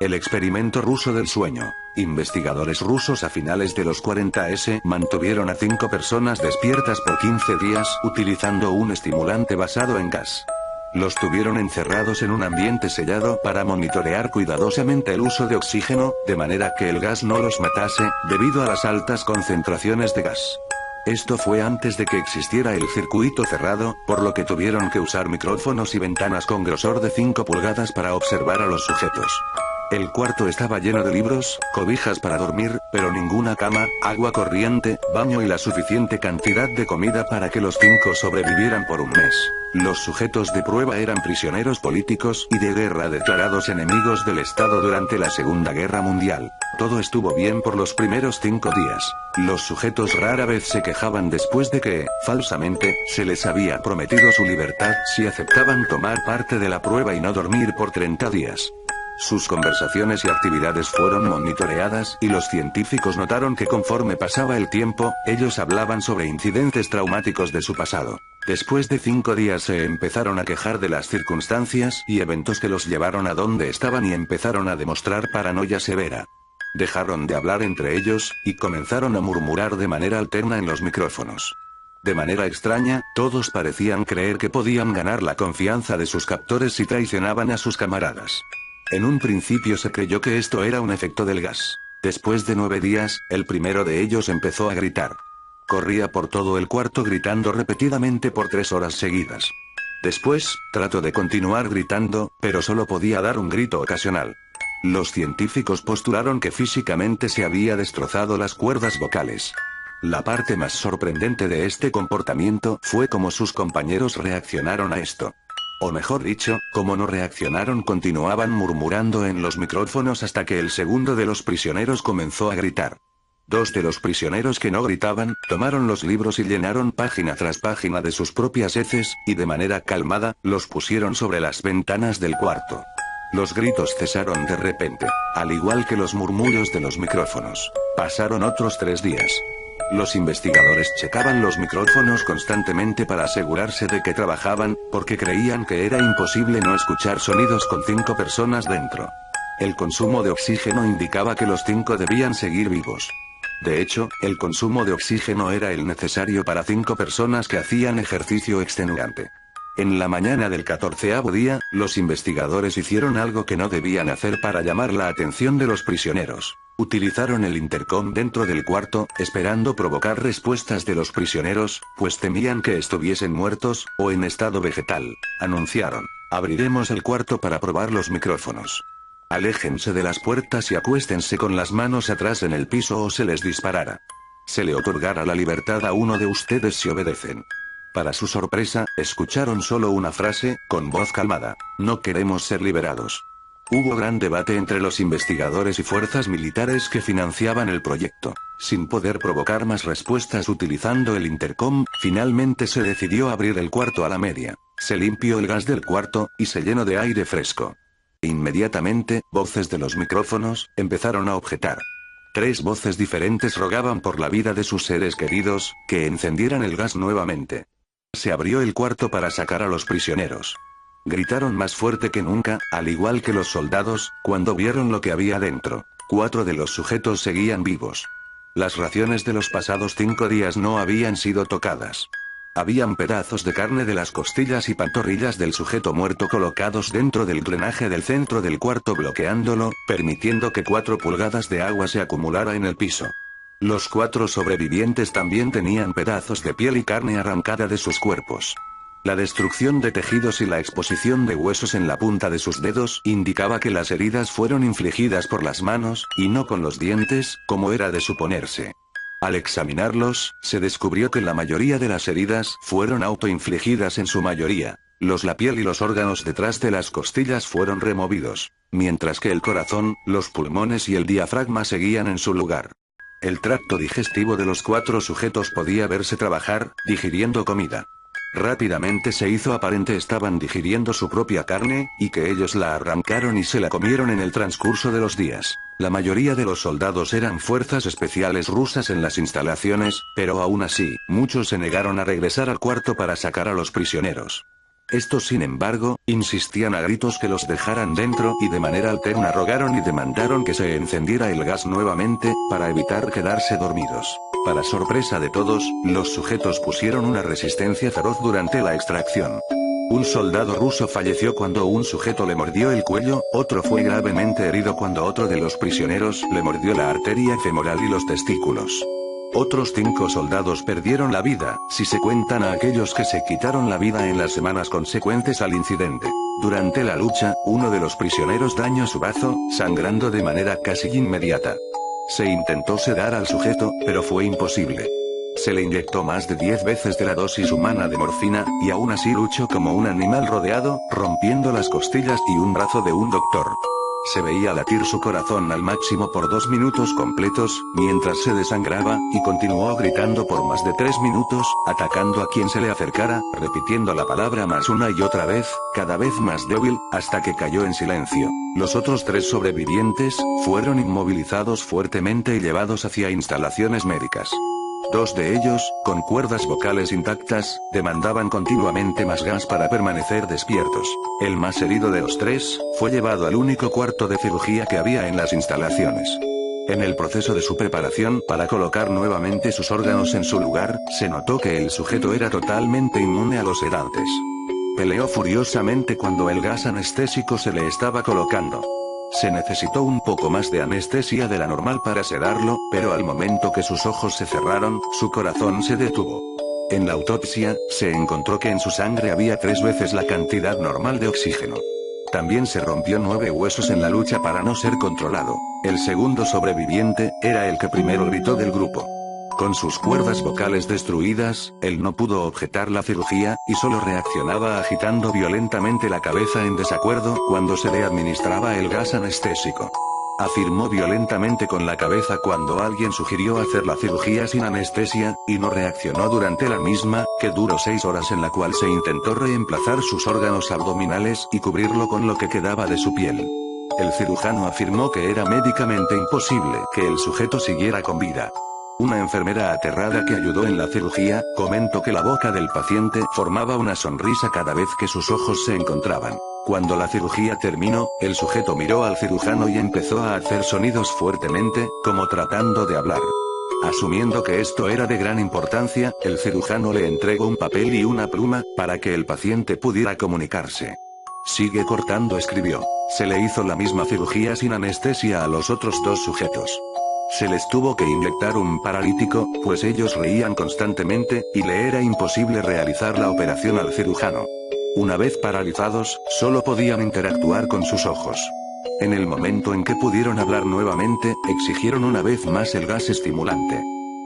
El experimento ruso del sueño. Investigadores rusos a finales de los 40s mantuvieron a 5 personas despiertas por 15 días utilizando un estimulante basado en gas. Los tuvieron encerrados en un ambiente sellado para monitorear cuidadosamente el uso de oxígeno, de manera que el gas no los matase, debido a las altas concentraciones de gas. Esto fue antes de que existiera el circuito cerrado, por lo que tuvieron que usar micrófonos y ventanas con grosor de 5 pulgadas para observar a los sujetos. El cuarto estaba lleno de libros, cobijas para dormir, pero ninguna cama, agua corriente, baño y la suficiente cantidad de comida para que los 5 sobrevivieran por un mes. Los sujetos de prueba eran prisioneros políticos y de guerra declarados enemigos del Estado durante la Segunda Guerra Mundial. Todo estuvo bien por los primeros 5 días. Los sujetos rara vez se quejaban después de que, falsamente, se les había prometido su libertad si aceptaban tomar parte de la prueba y no dormir por 30 días. Sus conversaciones y actividades fueron monitoreadas y los científicos notaron que conforme pasaba el tiempo, ellos hablaban sobre incidentes traumáticos de su pasado. Después de 5 días se empezaron a quejar de las circunstancias y eventos que los llevaron a donde estaban y empezaron a demostrar paranoia severa. Dejaron de hablar entre ellos, y comenzaron a murmurar de manera alterna en los micrófonos. De manera extraña, todos parecían creer que podían ganar la confianza de sus captores si traicionaban a sus camaradas. En un principio se creyó que esto era un efecto del gas. Después de 9 días, el primero de ellos empezó a gritar. Corría por todo el cuarto gritando repetidamente por 3 horas seguidas. Después, trató de continuar gritando, pero solo podía dar un grito ocasional. Los científicos postularon que físicamente se había destrozado las cuerdas vocales. La parte más sorprendente de este comportamiento fue cómo sus compañeros reaccionaron a esto. O mejor dicho, como no reaccionaron, continuaban murmurando en los micrófonos hasta que el segundo de los prisioneros comenzó a gritar. 2 de los prisioneros que no gritaban, tomaron los libros y llenaron página tras página de sus propias heces, y de manera calmada, los pusieron sobre las ventanas del cuarto. Los gritos cesaron de repente, al igual que los murmullos de los micrófonos. Pasaron otros 3 días. Los investigadores checaban los micrófonos constantemente para asegurarse de que trabajaban, porque creían que era imposible no escuchar sonidos con 5 personas dentro. El consumo de oxígeno indicaba que los 5 debían seguir vivos. De hecho, el consumo de oxígeno era el necesario para 5 personas que hacían ejercicio extenuante. En la mañana del 14º día, los investigadores hicieron algo que no debían hacer para llamar la atención de los prisioneros. Utilizaron el intercom dentro del cuarto, esperando provocar respuestas de los prisioneros, pues temían que estuviesen muertos, o en estado vegetal. Anunciaron: abriremos el cuarto para probar los micrófonos. Aléjense de las puertas y acuéstense con las manos atrás en el piso o se les disparará. Se le otorgará la libertad a uno de ustedes si obedecen. Para su sorpresa, escucharon solo una frase, con voz calmada: no queremos ser liberados. Hubo gran debate entre los investigadores y fuerzas militares que financiaban el proyecto. Sin poder provocar más respuestas utilizando el intercom, finalmente se decidió abrir el cuarto a la media. Se limpió el gas del cuarto, y se llenó de aire fresco. Inmediatamente, voces de los micrófonos empezaron a objetar. 3 voces diferentes rogaban por la vida de sus seres queridos, que encendieran el gas nuevamente. Se abrió el cuarto para sacar a los prisioneros. Gritaron más fuerte que nunca, al igual que los soldados, cuando vieron lo que había dentro. 4 de los sujetos seguían vivos. Las raciones de los pasados 5 días no habían sido tocadas. Habían pedazos de carne de las costillas y pantorrillas del sujeto muerto colocados dentro del drenaje del centro del cuarto, bloqueándolo, permitiendo que 4 pulgadas de agua se acumulara en el piso. Los 4 sobrevivientes también tenían pedazos de piel y carne arrancada de sus cuerpos. La destrucción de tejidos y la exposición de huesos en la punta de sus dedos indicaba que las heridas fueron infligidas por las manos, y no con los dientes, como era de suponerse. Al examinarlos, se descubrió que la mayoría de las heridas fueron autoinfligidas en su mayoría. La piel y los órganos detrás de las costillas fueron removidos, mientras que el corazón, los pulmones y el diafragma seguían en su lugar. El tracto digestivo de los 4 sujetos podía verse trabajar, digiriendo comida. Rápidamente se hizo aparente estaban digiriendo su propia carne, y que ellos la arrancaron y se la comieron en el transcurso de los días. La mayoría de los soldados eran fuerzas especiales rusas en las instalaciones, pero aún así, muchos se negaron a regresar al cuarto para sacar a los prisioneros. Estos sin embargo, insistían a gritos que los dejaran dentro y de manera alterna rogaron y demandaron que se encendiera el gas nuevamente, para evitar quedarse dormidos. Para sorpresa de todos, los sujetos pusieron una resistencia feroz durante la extracción. Un soldado ruso falleció cuando un sujeto le mordió el cuello, otro fue gravemente herido cuando otro de los prisioneros le mordió la arteria femoral y los testículos. Otros 5 soldados perdieron la vida, si se cuentan a aquellos que se quitaron la vida en las semanas consecuentes al incidente. Durante la lucha, uno de los prisioneros dañó su brazo, sangrando de manera casi inmediata. Se intentó sedar al sujeto, pero fue imposible. Se le inyectó más de 10 veces de la dosis humana de morfina, y aún así luchó como un animal rodeado, rompiendo las costillas y un brazo de un doctor. Se veía latir su corazón al máximo por 2 minutos completos, mientras se desangraba, y continuó gritando por más de 3 minutos, atacando a quien se le acercara, repitiendo la palabra más una y otra vez, cada vez más débil, hasta que cayó en silencio. Los otros 3 sobrevivientes, fueron inmovilizados fuertemente y llevados hacia instalaciones médicas. 2 de ellos, con cuerdas vocales intactas, demandaban continuamente más gas para permanecer despiertos. El más herido de los 3, fue llevado al único cuarto de cirugía que había en las instalaciones. En el proceso de su preparación para colocar nuevamente sus órganos en su lugar, se notó que el sujeto era totalmente inmune a los sedantes. Peleó furiosamente cuando el gas anestésico se le estaba colocando. Se necesitó un poco más de anestesia de la normal para sedarlo, pero al momento que sus ojos se cerraron, su corazón se detuvo. En la autopsia, se encontró que en su sangre había 3 veces la cantidad normal de oxígeno. También se rompió 9 huesos en la lucha para no ser controlado. El segundo sobreviviente, era el que primero gritó del grupo. Con sus cuerdas vocales destruidas, él no pudo objetar la cirugía, y solo reaccionaba agitando violentamente la cabeza en desacuerdo cuando se le administraba el gas anestésico. Afirmó violentamente con la cabeza cuando alguien sugirió hacer la cirugía sin anestesia, y no reaccionó durante la misma, que duró 6 horas en la cual se intentó reemplazar sus órganos abdominales y cubrirlo con lo que quedaba de su piel. El cirujano afirmó que era médicamente imposible que el sujeto siguiera con vida. Una enfermera aterrada que ayudó en la cirugía, comentó que la boca del paciente formaba una sonrisa cada vez que sus ojos se encontraban. Cuando la cirugía terminó, el sujeto miró al cirujano y empezó a hacer sonidos fuertemente, como tratando de hablar. Asumiendo que esto era de gran importancia, el cirujano le entregó un papel y una pluma, para que el paciente pudiera comunicarse. Sigue cortando, escribió. Se le hizo la misma cirugía sin anestesia a los otros 2 sujetos. Se les tuvo que inyectar un paralítico, pues ellos reían constantemente, y le era imposible realizar la operación al cirujano. Una vez paralizados, solo podían interactuar con sus ojos. En el momento en que pudieron hablar nuevamente, exigieron una vez más el gas estimulante.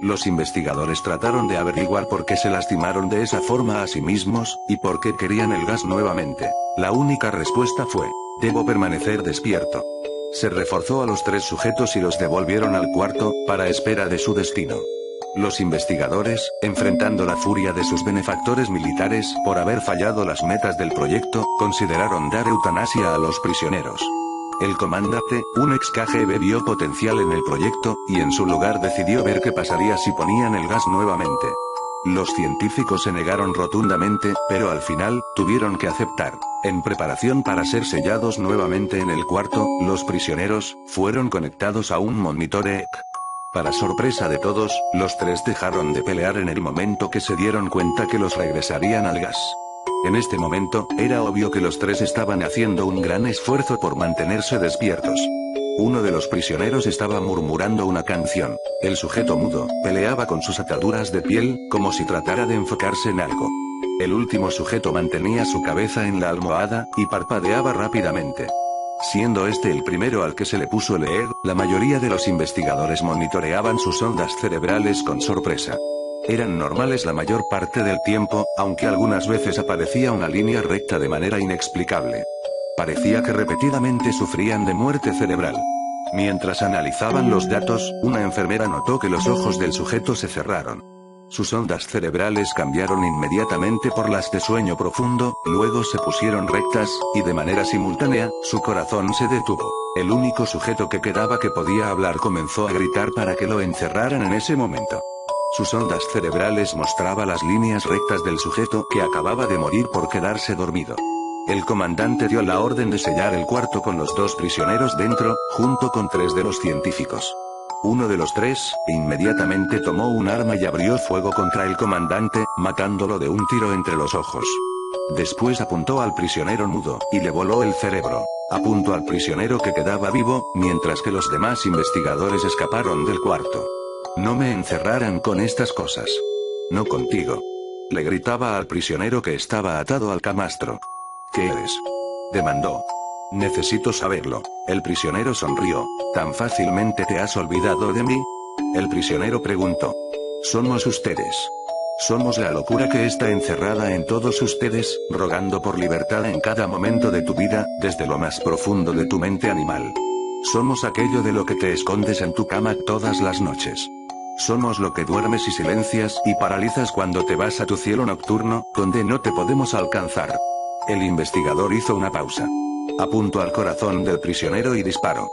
Los investigadores trataron de averiguar por qué se lastimaron de esa forma a sí mismos, y por qué querían el gas nuevamente. La única respuesta fue: debo permanecer despierto. Se reforzó a los 3 sujetos y los devolvieron al cuarto, para espera de su destino. Los investigadores, enfrentando la furia de sus benefactores militares por haber fallado las metas del proyecto, consideraron dar eutanasia a los prisioneros. El comandante, un ex KGB, vio potencial en el proyecto, y en su lugar decidió ver qué pasaría si ponían el gas nuevamente. Los científicos se negaron rotundamente, pero al final, tuvieron que aceptar. En preparación para ser sellados nuevamente en el cuarto, los prisioneros, fueron conectados a un monitor EEC. Para sorpresa de todos, los 3 dejaron de pelear en el momento que se dieron cuenta que los regresarían al gas. En este momento, era obvio que los 3 estaban haciendo un gran esfuerzo por mantenerse despiertos. Uno de los prisioneros estaba murmurando una canción. El sujeto mudo, peleaba con sus ataduras de piel, como si tratara de enfocarse en algo. El último sujeto mantenía su cabeza en la almohada, y parpadeaba rápidamente. Siendo este el primero al que se le puso leer, la mayoría de los investigadores monitoreaban sus ondas cerebrales con sorpresa. Eran normales la mayor parte del tiempo, aunque algunas veces aparecía una línea recta de manera inexplicable. Parecía que repetidamente sufrían de muerte cerebral. Mientras analizaban los datos, una enfermera notó que los ojos del sujeto se cerraron. Sus ondas cerebrales cambiaron inmediatamente por las de sueño profundo, luego se pusieron rectas, y de manera simultánea, su corazón se detuvo. El único sujeto que quedaba que podía hablar comenzó a gritar para que lo encerraran en ese momento. Sus ondas cerebrales mostraban las líneas rectas del sujeto que acababa de morir por quedarse dormido. El comandante dio la orden de sellar el cuarto con los 2 prisioneros dentro, junto con 3 de los científicos. Uno de los 3, inmediatamente tomó un arma y abrió fuego contra el comandante, matándolo de un tiro entre los ojos. Después apuntó al prisionero mudo, y le voló el cerebro. Apuntó al prisionero que quedaba vivo, mientras que los demás investigadores escaparon del cuarto. No me encerraran con estas cosas. No contigo. Le gritaba al prisionero que estaba atado al camastro. ¿Qué eres? Demandó. Necesito saberlo. El prisionero sonrió. ¿Tan fácilmente te has olvidado de mí? El prisionero preguntó. Somos ustedes. Somos la locura que está encerrada en todos ustedes, rogando por libertad en cada momento de tu vida, desde lo más profundo de tu mente animal. Somos aquello de lo que te escondes en tu cama todas las noches. Somos lo que duermes y silencias y paralizas cuando te vas a tu cielo nocturno, donde no te podemos alcanzar. El investigador hizo una pausa. Apuntó al corazón del prisionero y disparó.